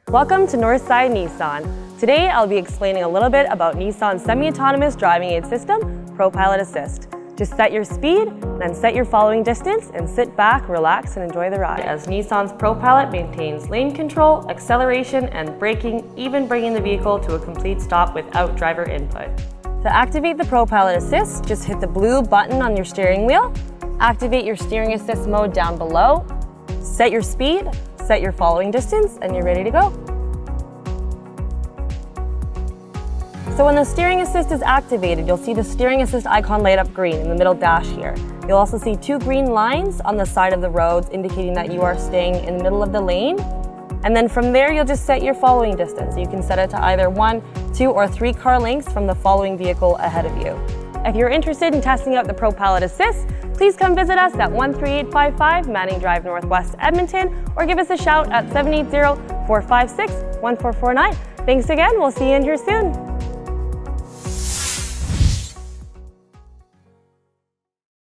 Welcome to Northside Nissan. Today I'll be explaining a little bit about Nissan's semi-autonomous driving aid system, ProPILOT Assist. Just set your speed, then set your following distance, and sit back, relax, and enjoy the ride. As Nissan's ProPILOT maintains lane control, acceleration, and braking, even bringing the vehicle to a complete stop without driver input. To activate the ProPILOT Assist, just hit the blue button on your steering wheel, activate your steering assist mode down below, set your speed, set your following distance, and you're ready to go. So when the steering assist is activated, you'll see the steering assist icon light up green in the middle dash here. You'll also see two green lines on the side of the roads indicating that you are staying in the middle of the lane. And then from there, you'll just set your following distance. You can set it to either 1, 2, or 3 car lengths from the following vehicle ahead of you. If you're interested in testing out the ProPILOT Assist, please come visit us at 13855 Manning Drive Northwest, Edmonton, or give us a shout at 780-456-1449. Thanks again, we'll see you in here soon.